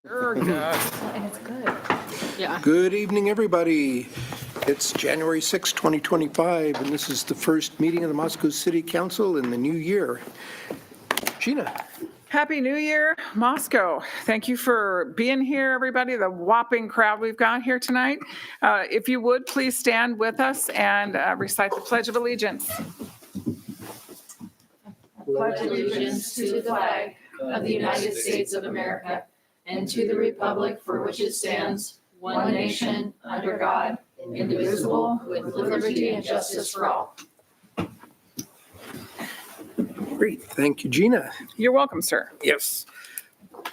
And it's good. Yeah. Good evening, everybody. It's January 6, 2025, and this is the first meeting of the Moscow City Council in the new year. Gina. Happy New Year, Moscow. Thank you for being here, everybody, the whopping crowd we've got here tonight. If you would, please stand with us and recite the Pledge of Allegiance. Pledge allegiance to the flag of the United States of America and to the republic for which it stands, one nation, under God, indivisible, with liberty and justice for all. Great, thank you, Gina. You're welcome, sir. Yes.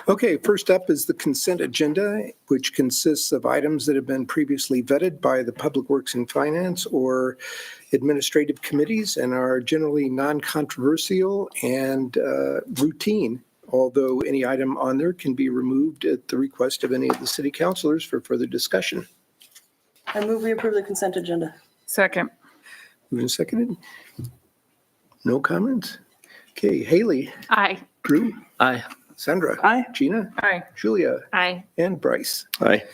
Okay, first up is the consent agenda, which consists of items that have been previously vetted by the Public Works and Finance or administrative committees and are generally non-controversial and routine, although any item on there can be removed at the request of any of the city councilors for further discussion. I move we approve the consent agenda. Second. Moved and seconded? No comments? Okay, Haley, Aye. Drew, Aye. Sandra. Aye. Gina, Aye. Julia, Aye. and Bryce. Aye.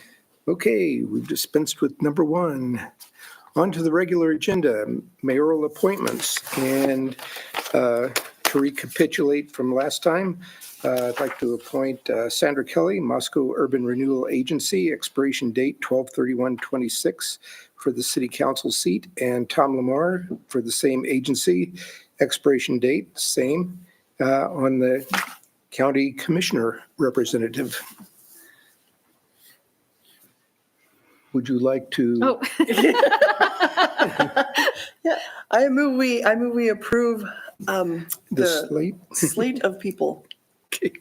Okay, we've dispensed with number one. On to the regular agenda, mayoral appointments. And to recapitulate from last time, I'd like to appoint Sandra Kelly, Moscow Urban Renewal Agency, expiration date 12/31/26 for the city council seat, and Tom Lamar for the same agency, expiration date, same, on the county commissioner representative. Would you like to? Oh. I move we approve The the slate? slate of people. Okay,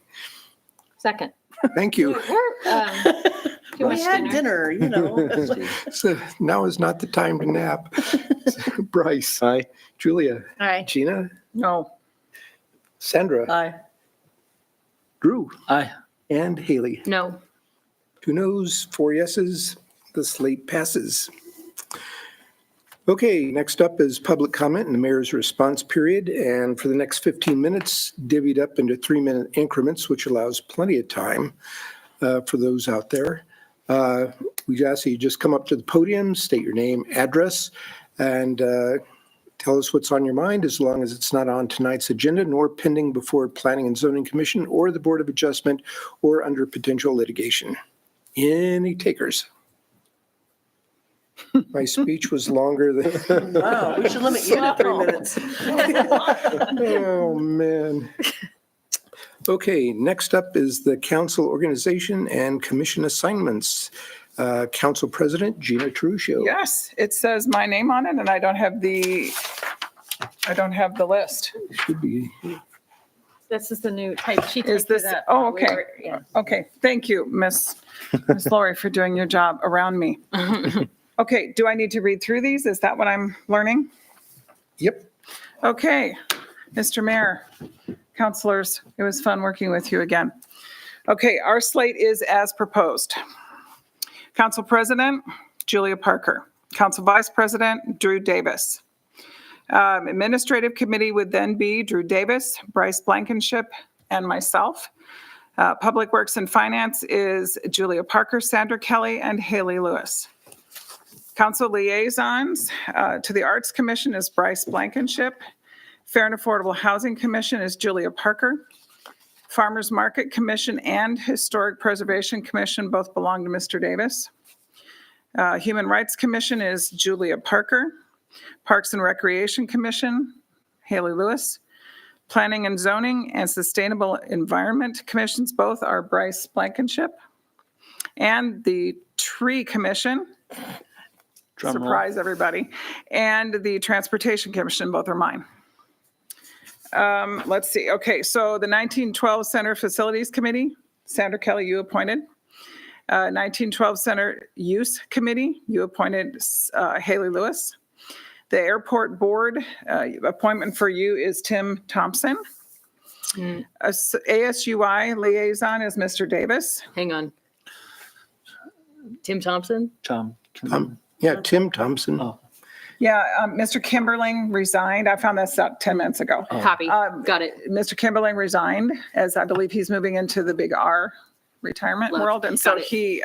Second. thank you. Too We much had dinner, you know. So now is not the time to nap. Bryce. Aye. Julia. Aye. Gina. No. Sandra. Aye. Drew. Aye. And Haley. No. 2 noes, 4 yeses. The slate passes. Okay, next up is public comment and the mayor's response period. And for the next 15 minutes, divvied up into 3-minute increments, which allows plenty of time for those out there. We ask that you just come up to the podium, state your name, address, and tell us what's on your mind, as long as it's not on tonight's agenda nor pending before Planning and Zoning Commission or the Board of Adjustment or under potential litigation. Any takers? My speech was longer than, Wow, we should limit you to 3 minutes. oh, man. Okay, next up is the council organization and commission assignments. Council President Gina Truccio. Yes, it says my name on it, and I don't have the list. Should be. This is the new type. She Is typed this- it up. oh, okay. Yeah. Okay, thank you, Miss Lori, for doing your job around me. Okay, do I need to read through these? Is that what I'm learning? Yep. Okay, Mr. Mayor, councilors, it was fun working with you again. Okay, our slate is as proposed. Council President, Julia Parker. Council Vice President, Drew Davis. Administrative Committee would then be Drew Davis, Bryce Blankenship, and myself. Public Works and Finance is Julia Parker, Sandra Kelly, and Haley Lewis. Council Liaisons to the Arts Commission is Bryce Blankenship. Fair and Affordable Housing Commission is Julia Parker. Farmers Market Commission and Historic Preservation Commission both belong to Mr. Davis. Human Rights Commission is Julia Parker. Parks and Recreation Commission, Haley Lewis. Planning and Zoning and Sustainable Environment Commissions both are Bryce Blankenship. And the Tree Commission, surprise everybody, and the Transportation Commission both are mine. Let's see. Okay, so the 1912 Center Facilities Committee, Sandra Kelly, you appointed. 1912 Center Use Committee, you appointed Haley Lewis. The Airport Board appointment for you is Tim Thompson. ASUI Liaison is Mr. Davis. Hang on. Tim Thompson? Yeah, Tim Thompson. Oh. Yeah, Mr. Kimberling resigned. I found this out 10 minutes ago. Copy. Got it. Mr. Kimberling resigned, as I believe he's moving into the big R retirement Left. world. And so Got it. he,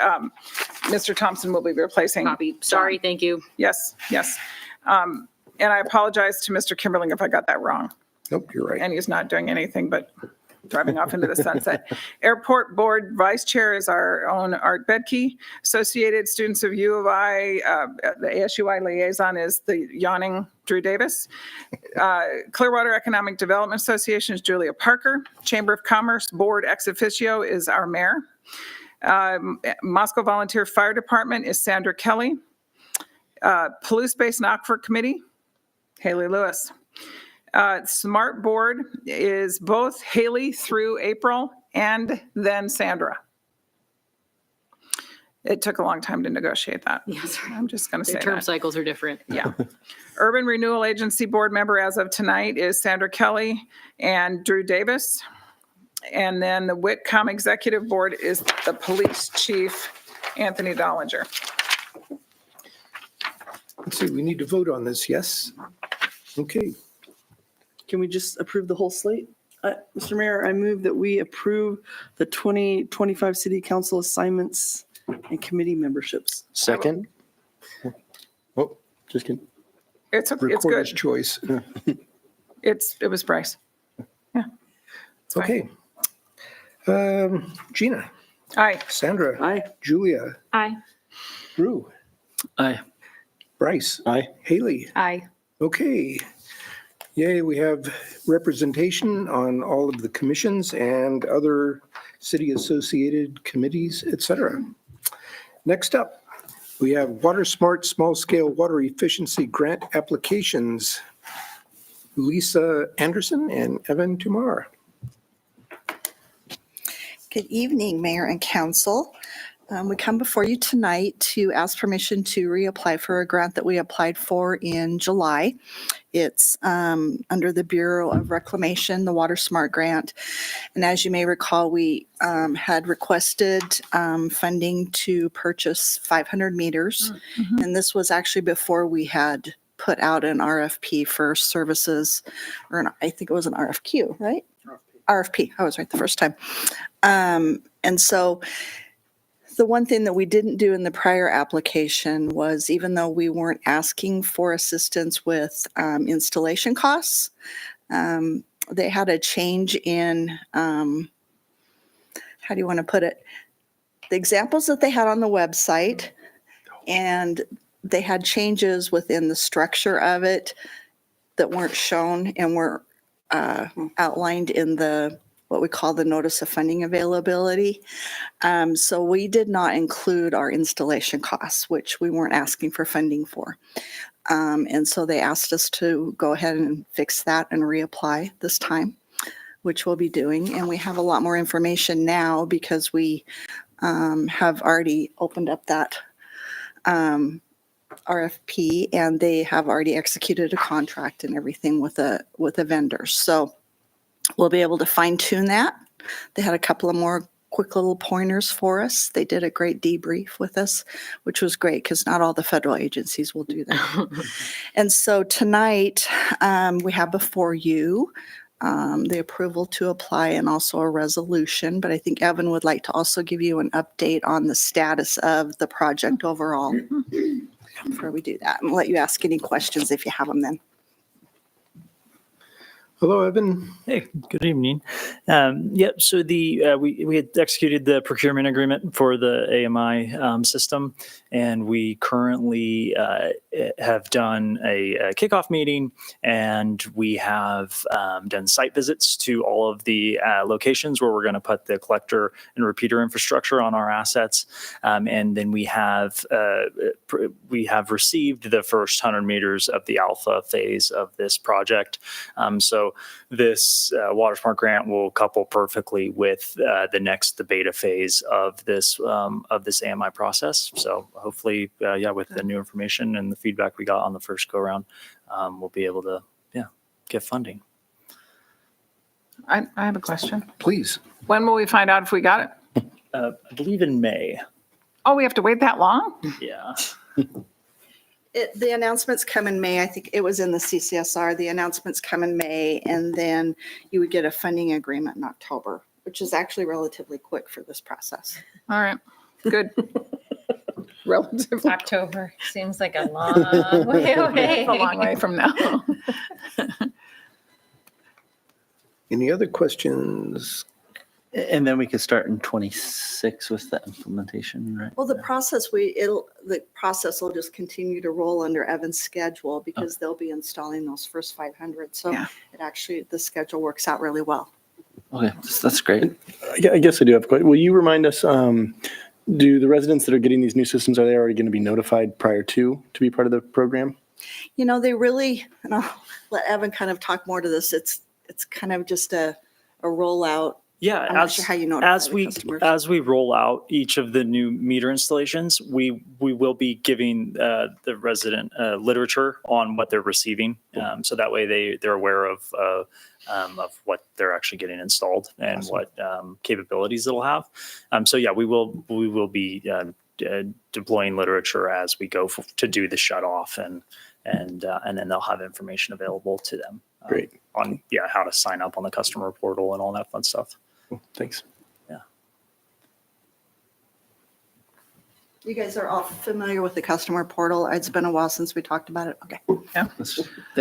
Mr. Thompson will be replacing. Copy. Sorry, thank you. Yes, yes. And I apologize to Mr. Kimberling if I got that wrong. Nope, you're right. And he's not doing anything but driving off into the sunset. Airport Board Vice Chair is our own Art Bedke. Associated Students of U of I, the ASUI liaison is the yawning Drew Davis. Clearwater Economic Development Association is Julia Parker. Chamber of Commerce Board ex officio is our mayor. Moscow Volunteer Fire Department is Sandra Kelly. Palouse Base Knockford Committee, Haley Lewis. Smart Board is both Haley through April and then Sandra. It took a long time to negotiate that. Yes. I'm just going to say Their term that. cycles are different. Yeah. Urban Renewal Agency Board member as of tonight is Sandra Kelly and Drew Davis. And then the Whitcomb Executive Board is the Police Chief, Anthony Dollinger. Let's see, we need to vote on this, yes? Okay, Can we just approve the whole slate? Mr. Mayor, I move that we approve the 2025 city council assignments and committee memberships. Second? Oh, just kidding. It's recorder's good. choice. It was Bryce. Yeah. It's fine. Okay. Gina, Aye. Sandra, Aye. Julia, Aye. Drew, Aye. Bryce, Aye. Haley. Aye. Okay. Yay, we have representation on all of the commissions and other city-associated committees, et cetera. Next up, we have Water Smart Small-Scale Water Efficiency Grant Applications. Lisa Anderson and Evan Tumar. Good evening, Mayor and Council. We come before you tonight to ask permission to reapply for a grant that we applied for in July. It's under the Bureau of Reclamation, the Water Smart Grant. And as you may recall, we had requested funding to purchase 500 meters. And this was actually before we had put out an RFP for services, I think it was an RFQ, right? RFP. I was right the first time. And so the one thing that we didn't do in the prior application was, even though we weren't asking for assistance with installation costs, they had a change in, how do you want to put it? The examples that they had on the website, and they had changes within the structure of it that weren't shown and were outlined in the what we call the notice of funding availability. So we did not include our installation costs, which we weren't asking for funding for. And so they asked us to go ahead and fix that and reapply this time, which we'll be doing. And we have a lot more information now because we have already opened up that RFP, and they have already executed a contract and everything with a vendor. So we'll be able to fine tune that. They had a couple of more quick little pointers for us. They did a great debrief with us, which was great because not all the federal agencies will do that. And so tonight we have before you the approval to apply and also a resolution. But I think Evan would like to also give you an update on the status of the project overall before we do that. And let you ask any questions if you have them then. Hello, Evan. Hey, good evening. Yep, so we had executed the procurement agreement for the AMI system, and we currently have done a kickoff meeting, and we have done site visits to all of the locations where we're going to put the collector and repeater infrastructure on our assets, and then we have received the first 100 meters of the alpha phase of this project. So this Water Smart grant will couple perfectly with the beta phase of this AMI process. So hopefully, with the new information and the feedback we got on the first go around, we'll be able to get funding. I have a question. Please. When will we find out if we got it? I believe in May. Oh, we have to wait that long? Yeah. The announcements come in May. I think it was in the CCSR. The announcements come in May, and then you would get a funding agreement in October. which is actually relatively quick for this process. All right, good. Relatively. October seems like a long way away. A long way from now. Any other questions? And then we could start in 26 with the implementation, right? Well, the process will just continue to roll under Evan's schedule because they'll be installing those first 500. So Yeah. the schedule works out really well. Okay, that's great. I guess I do have a question. Will you remind us, do the residents that are getting these new systems, are they already going to be notified prior to be part of the program? You know, they really, and I'll let Evan kind of talk more to this. It's kind of just a rollout. Yeah, I'm not sure how you notify the customers. as we roll out each of the new meter installations, we will be giving the resident literature on what they're receiving, so that way they're aware of what they're actually getting installed and Awesome. what capabilities it'll have. So yeah, we will be deploying literature as we go to do the shut off, and then they'll have information available to them. Great. On how to sign up on the customer portal and all that fun stuff. Cool. Thanks. You guys are all familiar with the customer portal. It's been a while since we talked about it. Okay.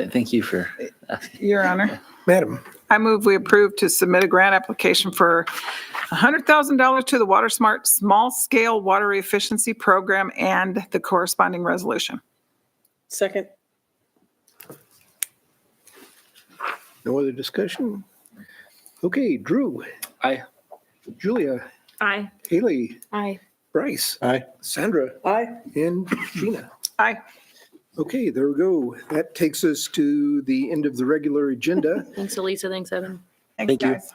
Thank you for asking. Your Honor, Madam, I move we approve to submit a grant application for $100,000 to the Water Smart Small Scale Water Efficiency Program and the corresponding resolution. Second. no other discussion? Okay, Drew. Aye. Julia, Aye. Haley, Aye. Bryce, Aye. Sandra, Aye. and Gina. Aye. Okay, there we go. That takes us to the end of the regular agenda. Thanks, Elisa. Thanks, Evan. Thanks, Thank you. guys.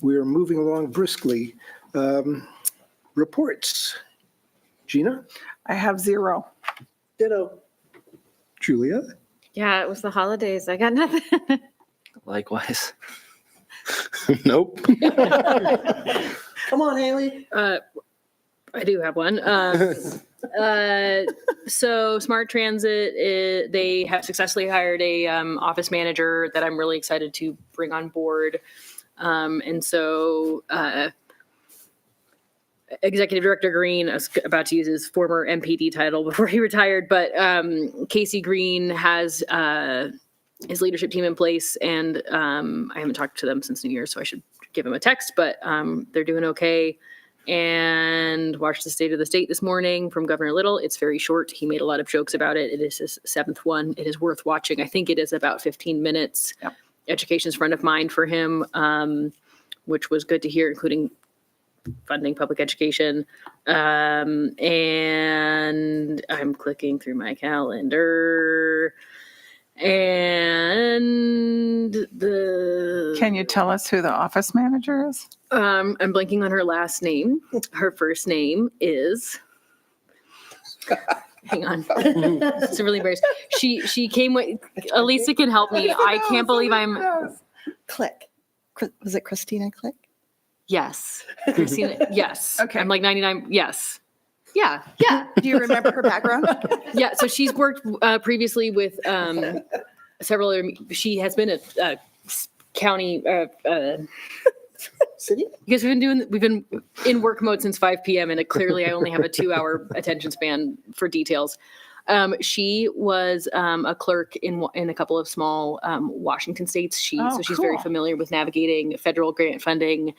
We are moving along briskly. Reports. Gina, I have 0. Ditto. Julia, Yeah, it was the holidays. I got nothing. Likewise. Nope. Come on, Haley. I do have one. So Smart Transit, they have successfully hired a office manager that I'm really excited to bring on board. And so Executive Director Green, I was about to use his former MPD title before he retired, but Casey Green has his leadership team in place, and I haven't talked to them since New Year's, so I should give him a text, but they're doing okay. And watched the State of the State this morning from Governor Little. It's very short. He made a lot of jokes about it. It is his 7th one. It is worth watching. I think it is about 15 minutes. Yep. Education's front of mind for him, which was good to hear, including funding public education. And I'm clicking through my calendar. And Can you tell us who the office manager is? I'm blanking on her last name. Her first name is. Hang on. It's really embarrassing. She came with. Elisa can help me. I can't believe I'm. Click. Was it Christina Click? Yes, Christina. Yes. Okay. I'm like 99. Yes. Yeah. Yeah. Do you remember her background? Yeah. So she's worked previously with several other. She has been a county. City? Because we've been in work mode since 5 p.m. and clearly I only have a 2-hour attention span for details. She was a clerk in a couple of small Washington states. So she's very cool. familiar with navigating federal grant funding,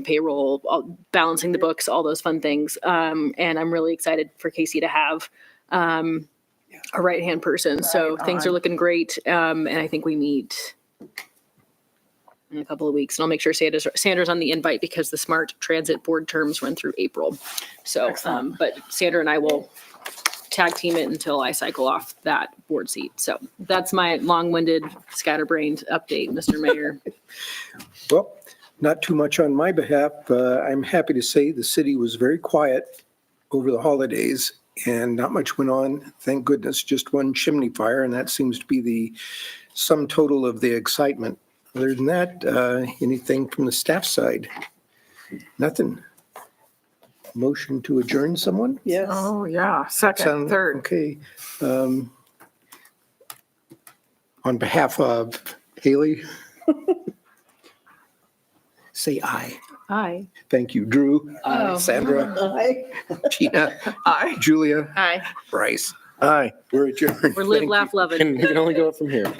payroll, balancing the books, all those fun things. And I'm really excited for Casey to have a right-hand person. So Right things on. are looking great. And I think we meet in a couple of weeks, and I'll make sure Sandra's on the invite because the Smart Transit board terms run through April. So, Excellent. but Sandra and I will tag team it until I cycle off that board seat. So that's my long-winded, scatterbrained update, Mr. Mayor. well, not too much on my behalf. I'm happy to say the city was very quiet over the holidays and not much went on. Thank goodness, just one chimney fire, and that seems to be the sum total of the excitement. Other than that, anything from the staff side? Nothing. Motion to adjourn, someone? Yes. Oh, yeah. Second, Sound- third. Okay. On behalf of Haley, say aye. Aye. Thank you. Drew? Oh. Sandra? Aye. Gina? Aye. Julia? Aye. Bryce? Aye. We're adjourned. We're live, Thank laugh, you. love it. Can only go up from here.